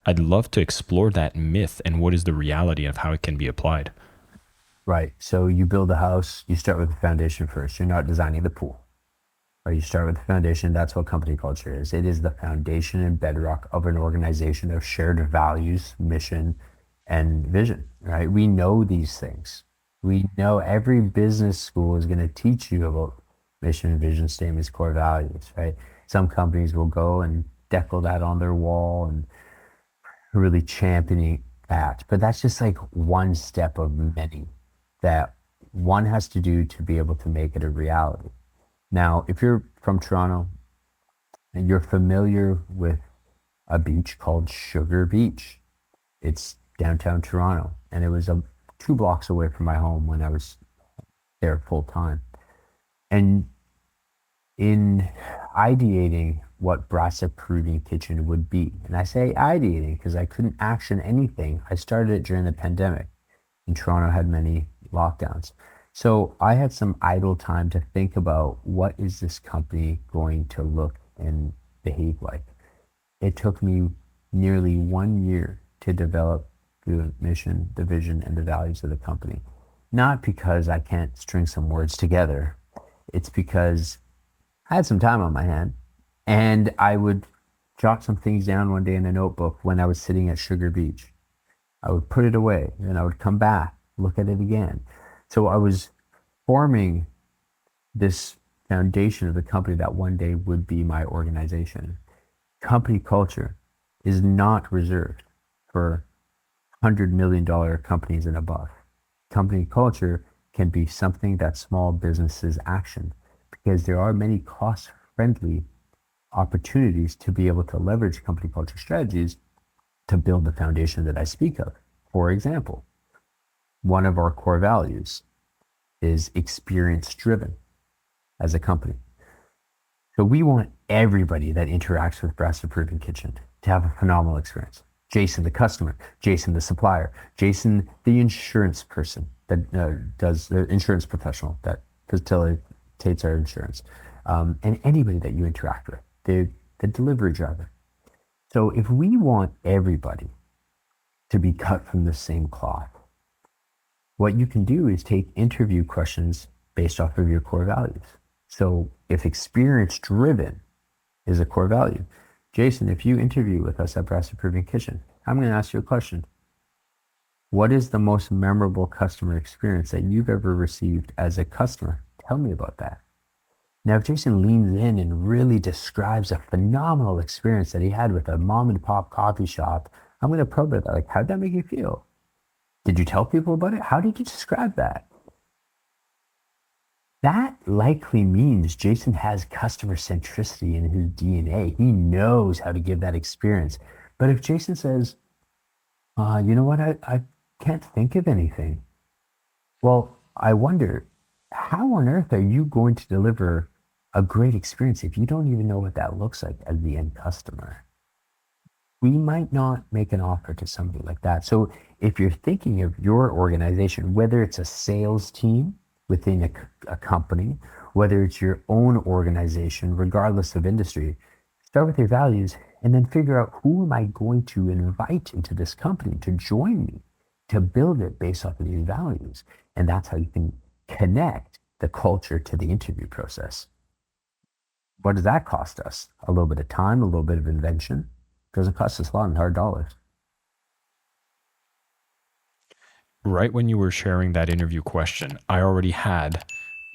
I'd love to explore that myth and what is the reality of how it can be applied. Right. So you build a house, you start with the foundation first. You're not designing the pool. Right? You start with the foundation. That's what company culture is. It is the foundation and bedrock of an organization of shared values, mission, and vision. Right? We know these things. We know every business school is going to teach you about mission, vision statements, core values. Right? Some companies will go and deckle that on their wall and really championing that. But that's just like one step of many that one has to do to be able to make it a reality. Now, if you're from Toronto and you're familiar with a beach called Sugar Beach, it's downtown Toronto, and it was 2 blocks away from my home when I was there full time. And in ideating what Brasa Peruvian Kitchen would be, and I say ideating because I couldn't action anything. I started it during the pandemic, and Toronto had many lockdowns. So I had some idle time to think about what is this company going to look and behave like. It took me nearly 1 year to develop the mission, the vision, and the values of the company. Not because I can't string some words together. It's because I had some time on my hand and I would jot some things down one day in a notebook when I was sitting at Sugar Beach. I would put it away and I would come back, look at it again. So I was forming this foundation of the company that one day would be my organization. Company culture is not reserved for $100 million companies and above. Company culture can be something that small businesses action because there are many cost-friendly opportunities to be able to leverage company culture strategies to build the foundation that I speak of. For example, one of our core values is experience driven as a company. So we want everybody that interacts with Brasa Peruvian Kitchen to have a phenomenal experience. Jason, the customer, Jason, the supplier, Jason, the insurance person that does the insurance professional that facilitates our insurance, and anybody that you interact with, the delivery driver. So if we want everybody to be cut from the same cloth, what you can do is take interview questions based off of your core values. So if experience driven is a core value, Jason, if you interview with us at Brasa Peruvian Kitchen, I'm going to ask you a question. What is the most memorable customer experience that you've ever received as a customer? Tell me about that. Now, if Jason leans in and really describes a phenomenal experience that he had with a mom and pop coffee shop, I'm going to probe it. Like, how'd that make you feel? Did you tell people about it? How did you describe that? That likely means Jason has customer centricity in his DNA. He knows how to give that experience. But if Jason says, you know what, I can't think of anything. Well, I wonder, how on earth are you going to deliver a great experience if you don't even know what that looks like as the end customer? We might not make an offer to somebody like that. So if you're thinking of your organization, whether it's a sales team within a company, whether it's your own organization, regardless of industry, start with your values and then figure out who am I going to invite into this company to join me to build it based off of these values. And that's how you can connect the culture to the interview process. What does that cost us? A little bit of time, a little bit of invention. Doesn't cost us a lot in hard dollars. Right when you were sharing that interview question, I already had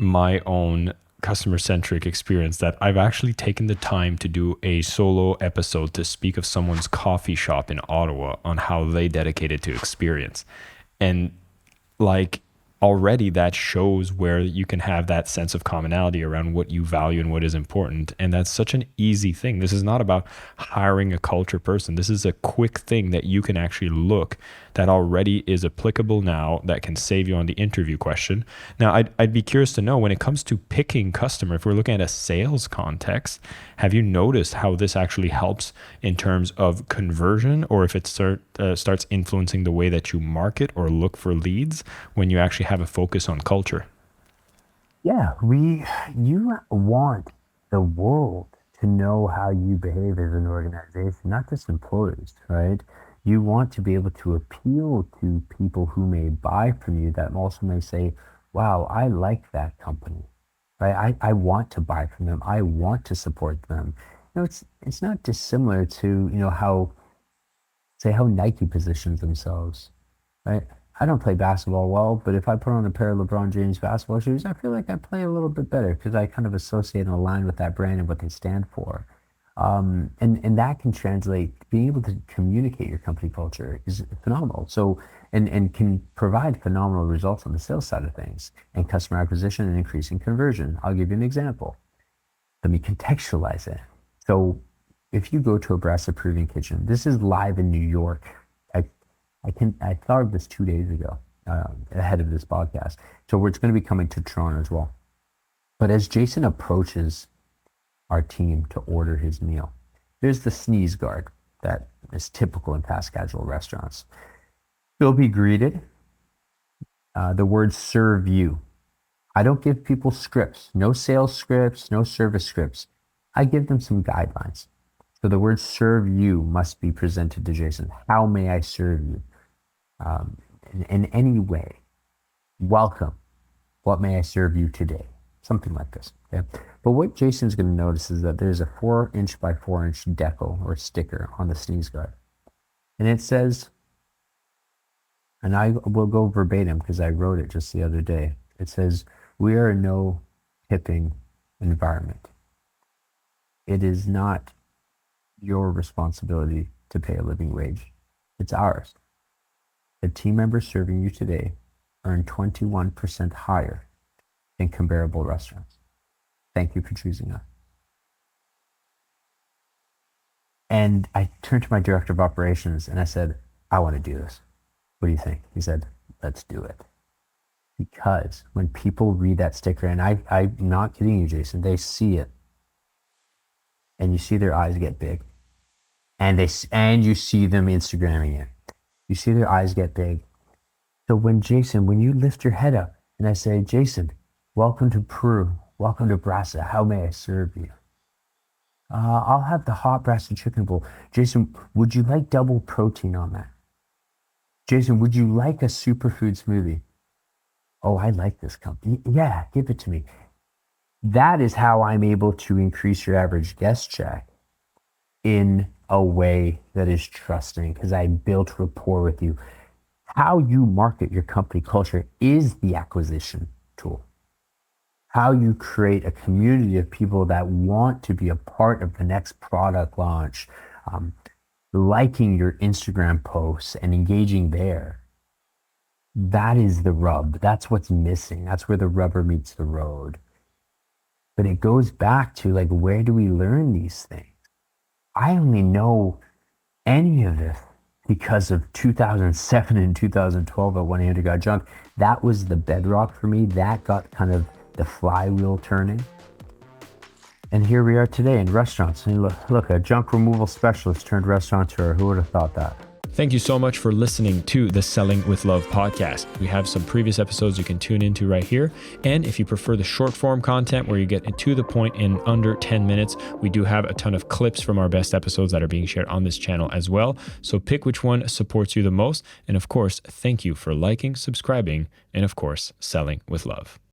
my own customer centric experience that I've actually taken the time to do a solo episode to speak of someone's coffee shop in Ottawa on how they dedicated to experience. And like already that shows where you can have that sense of commonality around what you value and what is important. And that's such an easy thing. This is not about hiring a culture person. This is a quick thing that you can actually look that already is applicable now that can save you on the interview question. Now, I'd be curious to know when it comes to picking customer, if we're looking at a sales context, have you noticed how this actually helps in terms of conversion, or if it starts influencing the way that you market or look for leads when you actually have a focus on culture? Yeah, you want the world to know how you behave as an organization, not just employees, right? You want to be able to appeal to people who may buy from you that also may say, wow, I like that company, right? I want to buy from them. I want to support them. It's not dissimilar to, how Nike positions themselves, right? I don't play basketball well, but if I put on a pair of LeBron James basketball shoes, I feel like I play a little bit better because I kind of associate and align with that brand and what they stand for. And that can translate, being able to communicate your company culture is phenomenal. So, and can provide phenomenal results on the sales side of things and customer acquisition and increasing conversion. I'll give you an example. Let me contextualize it. So if you go to a Brasa Peruvian kitchen, this is live in New York. I thought of this 2 days ago, ahead of this podcast. So it's going to be coming to Toronto as well. But as Jason approaches our team to order his meal, there's the sneeze guard that is typical in fast casual restaurants. He'll be greeted. The words serve you. I don't give people scripts, no sales scripts, no service scripts. I give them some guidelines. So the word serve you must be presented to Jason. How may I serve you? In any way. Welcome. What may I serve you today? Something like this. Okay. But what Jason's going to notice is that there's a 4-inch by 4-inch decal or sticker on the sneeze guard. And it says, and I will go verbatim because I wrote it just the other day. It says, we are a no tipping environment. It is not your responsibility to pay a living wage. It's ours. The team members serving you today earn 21% higher than comparable restaurants. Thank you for choosing us. And I turned to my director of operations and I said, I want to do this. What do you think? He said, let's do it. Because when people read that sticker, and I'm not kidding you, Jason, they see it. And you see their eyes get big. And you see them Instagramming it. You see their eyes get big. So when you lift your head up and I say, Jason, welcome to Peru. Welcome to Brasa. How may I serve you? I'll have the hot Brasa chicken bowl. Jason, would you like double protein on that? Jason, would you like a superfood smoothie? Oh, I like this company. Yeah, give it to me. That is how I'm able to increase your average guest check in a way that is trusting because I built rapport with you. How you market your company culture is the acquisition tool. How you create a community of people that want to be a part of the next product launch, liking your Instagram posts and engaging there. That is the rub. That's what's missing. That's where the rubber meets the road. But it goes back to where do we learn these things? I only know any of this because of 2007 and 2012 at 1-800 Got Junk. That was the bedrock for me. That got kind of the flywheel turning. And here we are today in restaurants. And look, a junk removal specialist turned restaurateur. Who would have thought that? Thank you so much for listening to the Selling with Love podcast. We have some previous episodes you can tune into right here. And if you prefer the short form content where you get to the point in under 10 minutes, we do have a ton of clips from our best episodes that are being shared on this channel as well. So pick which one supports you the most. And of course, thank you for liking, subscribing, and of course, selling with love.